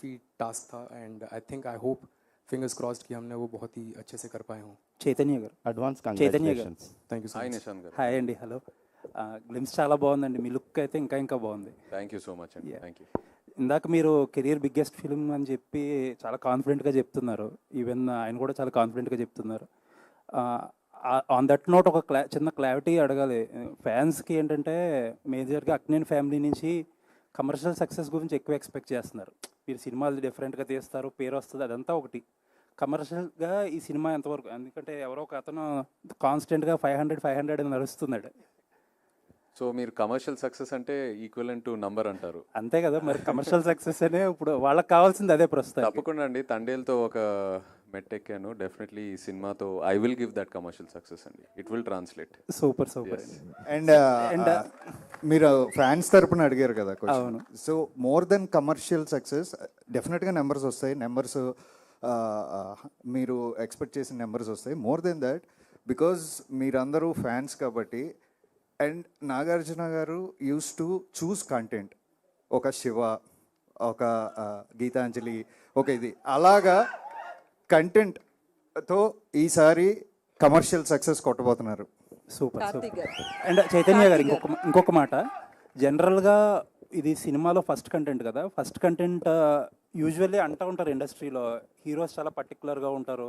काफ़ी टास्क था and I think I hope fingers crossed कि हमने वो बहुत ही अच्छे से कर पाए हों. చైతన్య గారు అడ్వాన్స్ చైతన్య గారు congratulations. Thank you so hi much. Nishant గారు. హాయ్ అండి. హలో. గ్లిమ్స్ చాలా బాగుందండి. మీ లుక్ అయితే ఇంకా బాగుంది. థ్యాంక్ యూ సో మచ్ అండి. Yeah. Thank you. ఇందాక మీరు కెరియర్ బిగ్గెస్ట్ ఫిల్మ్ అని చెప్పి చాలా కాన్ఫిడెంట్గా చెప్తున్నారు. ఈవెన్ ఆయన కూడా చాలా కాన్ఫిడెంట్గా చెప్తున్నారు. ఆన్ దట్ నోట్ ఒక చిన్న క్లారిటీ అడగాలి ఫ్యాన్స్కి. ఏంటంటే మేజర్గా అక్కినేని ఫ్యామిలీ నుంచి కమర్షియల్ సక్సెస్ గురించి ఎక్కువ ఎక్స్పెక్ట్ చేస్తున్నారు. మీరు సినిమాలు డిఫరెంట్గా తీస్తారు, పేరు వస్తుంది, అదంతా ఒకటి. కమర్షియల్గా ఈ సినిమా ఎంతవరకు? ఎందుకంటే ఎవరో ఒక అతను కాన్స్టెంట్గా 500 అని నడుస్తున్నాడు. సో మీరు కమర్షియల్ సక్సెస్ అంటే ఈక్వలెంట్ టు నంబర్ అంటారు. అంతే కదా మరి. కమర్షియల్ సక్సెస్ అనే ఇప్పుడు వాళ్ళకి కావాల్సింది అదే ప్రస్తుతం. తప్పకుండా అండి. తండేల్తో ఒక మెట్టెక్కాను. డెఫినెట్లీ ఈ సినిమాతో I will give that commercial success అండి. It will translate. Super. And మీరు ఫ్యాన్స్ తరపున అడిగారు కదా క్వశ్చన్. అవును. So more than commercial success డెఫినెట్గా నెంబర్స్ వస్తాయి. నెంబర్స్ మీరు ఎక్స్పెక్ట్ చేసిన నెంబర్స్ వస్తాయి. మోర్ దెన్ దట్ బికాజ్ మీరందరూ ఫ్యాన్స్ కాబట్టి. అండ్ నాగార్జున గారు యూస్ టు చూస్ కంటెంట్. ఒక శివ, ఒక గీతాంజలి, ఒక ఇది అలాగా కంటెంట్తో ఈసారి కమర్షియల్ సక్సెస్ కొట్టబోతున్నారు. సూపర్. అండ్ చైతన్య గారు ఇంకొక మాట. జనరల్గా ఇది సినిమాలో ఫస్ట్ కంటెంట్ కదా. ఫస్ట్ కంటెంట్ యూజువల్లీ అంటూ ఉంటారు ఇండస్ట్రీలో, హీరోస్ చాలా పర్టికులర్గా ఉంటారు,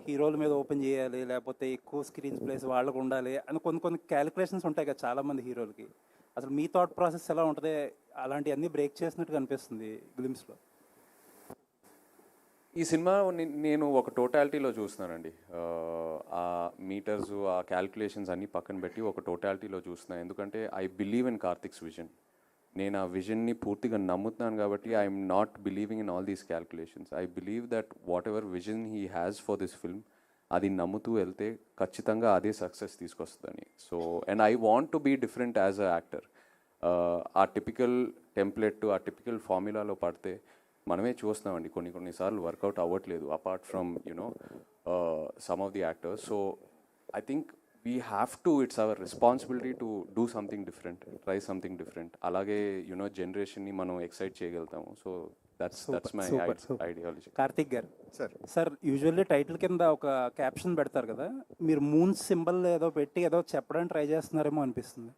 హీరోల మీద ఓపెన్ చేయాలి, లేకపోతే ఎక్కువ స్క్రీన్ ప్లేస్ వాళ్ళకు ఉండాలి అని కొన్ని క్యాలిక్యులేషన్స్ ఉంటాయి కదా చాలామంది హీరోలకి. అసలు మీ థాట్ ప్రాసెస్ ఎలా ఉంటుంది? అలాంటివన్నీ బ్రేక్ చేసినట్టు కనిపిస్తుంది గ్లిమ్స్లో. ఈ సినిమా నేను ఒక టోటాలిటీలో చూస్తున్నానండి. ఆ మీటర్స్, ఆ క్యాల్కులేషన్స్ అన్నీ పక్కన పెట్టి ఒక టోటాలిటీలో చూస్తున్నాను. ఎందుకంటే I believe in Karthik's vision. నేను ఆ విజన్ని పూర్తిగా నమ్ముతున్నాను కాబట్టి I'm not believing in all these calculations. I believe that whatever vision he has for this film అది నమ్ముతూ వెళ్తే ఖచ్చితంగా అదే సక్సెస్ తీసుకొస్తుందని. So and I want to be different as a actor. ఆ టిపికల్ టెంప్లెట్, ఆ typical ఫార్ములాలో పడితే మనమే చూస్తున్నామండి కొన్నిసార్లు వర్కౌట్ అవ్వట్లేదు apart from some of the actors. So I think we have to, it's our responsibility to do something different, try something different. అలాగే జనరేషన్ని మనం ఎక్సైట్ చేయగలుగుతాము. So that's my ideology. Karthik గారు సార్ యూజువల్లీ టైటిల్ కింద ఒక caption పెడతారు కదా, మీరు moon symbol ఏదో పెట్టి ఏదో చెప్పడానికి ట్రై చేస్తున్నారేమో అనిపిస్తుంది.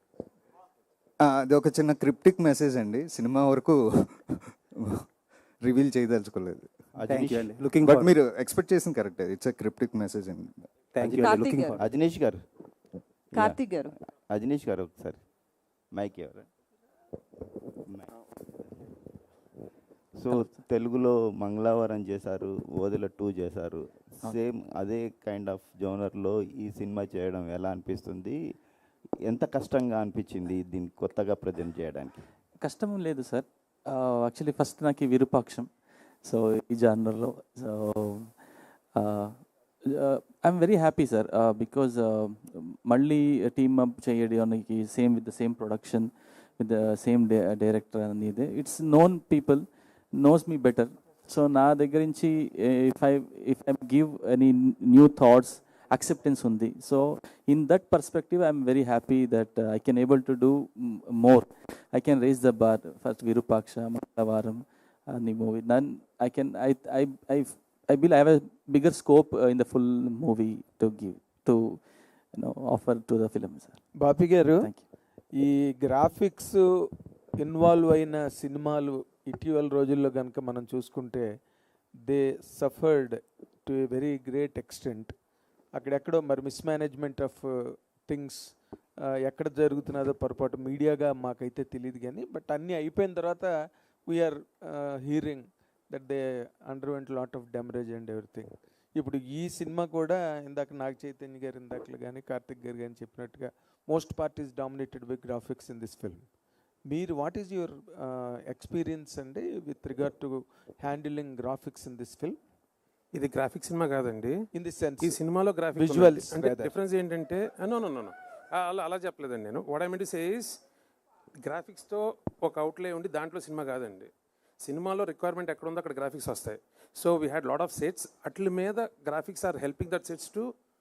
అది ఒక చిన్న క్రిప్టిక్ మెసేజ్ అండి. సినిమా వరకు రివీల్ చేయదలుచుకోలేదు. బట్ మీరు ఎక్స్పెక్ట్ చేసింది correct. It's a cryptic message అండి. అజనీష్ గారు, కార్తిక్ గారు, అజనీష్ గారు ఒకసారి మైక్ ఎవరు. సో తెలుగులో మంగళవారం చేశారు, ఓదెల 2 చేశారు. సేమ్ అదే కైండ్ ఆఫ్ జోనర్లో ఈ సినిమా చేయడం ఎలా అనిపిస్తుంది? ఎంత కష్టంగా అనిపించింది దీన్ని కొత్తగా ప్రజెంట్ చేయడానికి? కష్టం లేదు సార్. యాక్చువల్లీ ఫస్ట్ నాకు విరూపాక్షం, సో ఈ జానర్లో. So I'm very happy sir because మళ్ళీ టీమ్ అప్ చేయడానికి same with the same production with the same director అనేది it's known people knows me better. So నా దగ్గర నుంచి if I give any new thoughts acceptance undi. So in that perspective I am very happy that I can able to do more. I can raise the bar. First Virupaksha, Mangalavaram and the movie, then I will have a bigger scope in the full movie to give to offer to the film sir. బాపి గారు, Thank you. ఈ graphics involve అయిన సినిమాలు ఇటీవల రోజుల్లో కనుక మనం చూసుకుంటే they suffered to a very great extent. అక్కడెక్కడో మరి మిస్మేనేజ్మెంట్ ఆఫ్ థింగ్స్ ఎక్కడ జరుగుతున్నదో పొరపాటు మీడియాగా మాకైతే తెలియదు కానీ, బట్ అన్నీ అయిపోయిన తర్వాత we are hearing that they underwent lot of damage and everything. ఇప్పుడు ఈ సినిమా కూడా ఇందాక నాగ చైతన్య గారు ఇందాకలు కానీ కార్తిక్ గారు కానీ చెప్పినట్టుగా most part is dominated by graphics in this film. మీరు వాట్ ఈస్ యువర్ ఎక్స్పీరియన్స్ అండి with regard to handling graphics in this film? ఇది గ్రాఫిక్స్ సినిమా కాదండి. ఇన్ ది సెన్స్ ఈ సినిమాలో గ్రాఫిక్స్ విజువల్స్ అంటే డిఫరెన్స్ ఏంటంటే నో అలా చెప్పలేదండి నేను. What I mean to say is గ్రాఫిక్స్తో ఒక అవుట్లే ఉండి దాంట్లో సినిమా కాదండి. సినిమాలో రిక్వైర్మెంట్ ఎక్కడ ఉందో అక్కడ గ్రాఫిక్స్ వస్తాయి. So we had lot of sets. అట్ల మీద graphics are helping that sets to